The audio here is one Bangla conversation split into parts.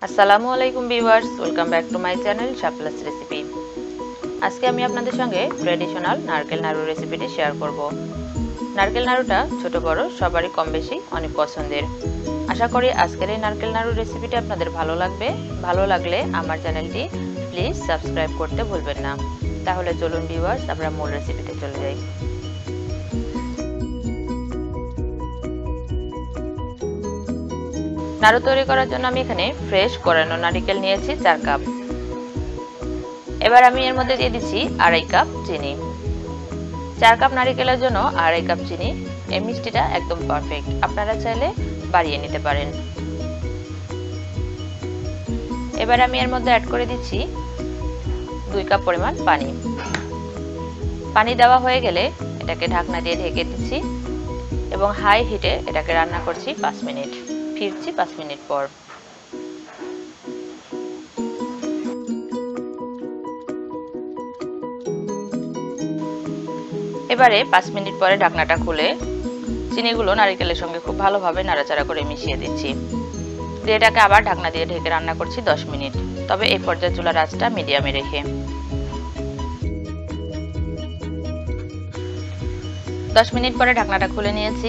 আসসালামু আলাইকুম viewers, welcome back to my channel Shapla's recipe. আজকে আমি আপনাদের সঙ্গে ট্র্যাডিশনাল নারকেল নাড়ু রেসিপিটি শেয়ার করব। নারকেল নাড়ুটা ছোট বড় সবারই কম বেশি অনেক পছন্দের। আশা করি আজকের এই নারকেল নাড়ু রেসিপিটি আপনাদের ভালো লাগবে। ভালো লাগলে আমার চ্যানেলটি প্লিজ সাবস্ক্রাইব করতে ভুলবেন না। তাহলে চলুন ভিউয়ার্স, আমরা মূল রেসিপিতে চলে যাই। নাড়ু তৈরি করার জন্য আমি এখানে ফ্রেশ কোরানো নারকেল নিয়েছি 4 কাপ। এবার আমি এর মধ্যে দিয়ে দিচ্ছি 2.5 কাপ চিনি। 4 কাপ নারকেলের জন্য 2.5 কাপ চিনি। এই মিষ্টিটা একদম পারফেক্ট, আপনারা চাইলে বাড়িয়ে নিতে পারেন। এবার আমি এর মধ্যে অ্যাড করে দিচ্ছি 2 কাপ পরিমাণ পানি। পানি দেওয়া হয়ে গেলে এটাকে ঢাকনা দিয়ে ঢেকে দিচ্ছি এবং হাই হিটে এটাকে রান্না করছি 5 মিনিট। ফিরছি 5 মিনিট পর। এবারে 5 মিনিট পরে ঢাকনাটা খুলে চিনিগুলো নারকেলের সঙ্গে খুব ভালোভাবে নাড়াচাড়া করে মিশিয়ে দিচ্ছি। দিয়ে এটাকে আবার ঢাকনা দিয়ে ঢেকে রান্না করছি 10 মিনিট। তবে এই পর্যায়ে চুলার আঁচটা মিডিয়ামে রেখে। 10 মিনিট পরে ঢাকনাটা খুলে নিয়েছি।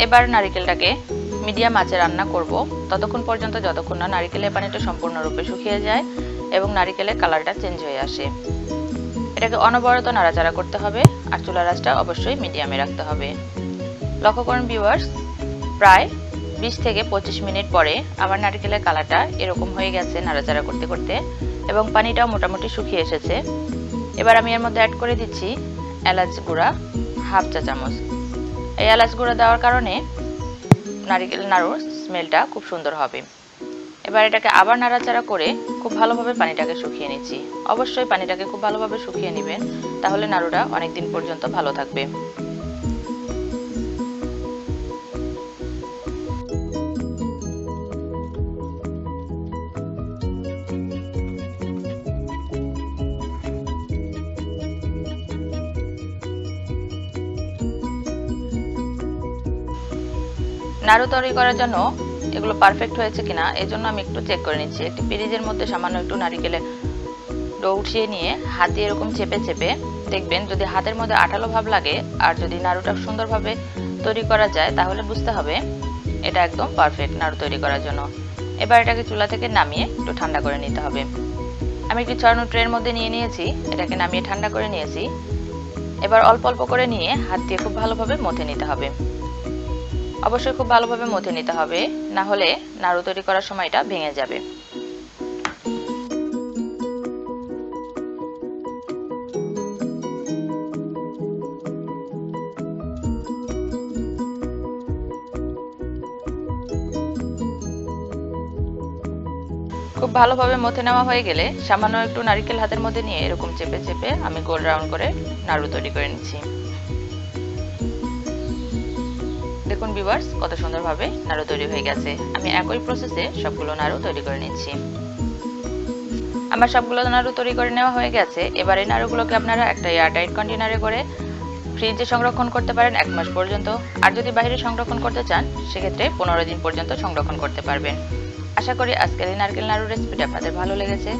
এবার নারকেলটাকে মিডিয়াম আঁচে রান্না করব ততক্ষণ পর্যন্ত যতক্ষণ না নারকেলের পানিটা সম্পূর্ণরূপে শুকিয়ে যায় এবং নারকেলের কালারটা চেঞ্জ হয়ে আসে। এটাকে অনবরত নাড়াচাড়া করতে হবে আর চুলার আঁচটা অবশ্যই মিডিয়ামে রাখতে হবে। লক্ষ্য করুন ভিউয়ার্স, প্রায় 20 থেকে 25 মিনিট পরে আমার নারকেলের কালারটা এরকম হয়ে গেছে নাড়াচাড়া করতে করতে এবং পানিটাও মোটামুটি শুকিয়ে এসেছে। এবার আমি এর মধ্যে অ্যাড করে দিচ্ছি এলাচ গুঁড়া 1/2 চা চামচ। এই এলাচ গুঁড়া দেওয়ার কারণে নারকেল নাড়ুর স্মেলটা খুব সুন্দর হবে। এবার এটাকে আবার নাড়াচাড়া করে খুব ভালোভাবে পানিটাকে শুকিয়ে নিচ্ছি। অবশ্যই পানিটাকে খুব ভালোভাবে শুকিয়ে নেবেন, তাহলে নাড়ুটা অনেক দিন পর্যন্ত ভালো থাকবে। নাড়ু তৈরি করার জন্য এগুলো পারফেক্ট হয়েছে কিনা এই জন্য আমি একটু চেক করে নিচ্ছি। একটি পিরিজের মধ্যে সামান্য একটু নারকেলের ডো উঠিয়ে নিয়ে হাতে এরকম চেপে চেপে দেখবেন, যদি হাতের মধ্যে আঠালো ভাব লাগে আর যদি নাড়ুটা সুন্দরভাবে তৈরি করা যায় তাহলে বুঝতে হবে এটা একদম পারফেক্ট নাড়ু তৈরি করার জন্য। এবার এটাকে চুলা থেকে নামিয়ে একটু ঠান্ডা করে নিতে হবে। আমি একটি ছড়ানো ট্রের মধ্যে নিয়ে নিয়েছি, এটাকে নামিয়ে ঠান্ডা করে নিয়েছি। এবার অল্প অল্প করে নিয়ে হাত দিয়ে খুব ভালোভাবে মথে নিতে হবে। অবশ্যই খুব ভালোভাবে মথে নিতে হবে, না হলে নাড়ু তৈরি করার সময় এটা ভেঙে যাবে। খুব ভালোভাবে মথে নেওয়া হয়ে গেলে সামান্য একটু নারকেল হাতের মধ্যে নিয়ে এরকম চেপে চেপে আমি গোল রাউন্ড করে নাড়ু তৈরি করে নিচ্ছি। দেখুন ভিউয়ার্স, কত সুন্দরভাবে নাড়ু তৈরি হয়ে গেছে। আমি একই প্রসেসে সবগুলো নাড়ু তৈরি করে নিচ্ছি। আমার সবগুলো নাড়ু তৈরি করে নেওয়া হয়ে গেছে। এবার এই নাড়ুগুলোকে আপনারা একটা এয়ারটাইট কন্টেনারে করে ফ্রিজে সংরক্ষণ করতে পারেন 1 মাস পর্যন্ত। আর যদি বাইরে সংরক্ষণ করতে চান সেক্ষেত্রে 15 দিন পর্যন্ত সংরক্ষণ করতে পারবেন। আশা করি আজকের এই নারকেল নাড়ু রেসিপিটা আপনাদের ভালো লেগেছে।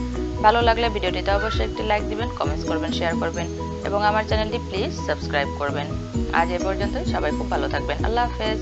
ভালো লাগলে ভিডিওটিতে অবশ্যই একটি লাইক দিবেন, কমেন্টস করবেন, শেয়ার করবেন এবং আমার চ্যানেলটি প্লিজ সাবস্ক্রাইব করবেন। আজ এ পর্যন্তই, সবাই খুব ভালো থাকবেন। আল্লাহ হাফেজ।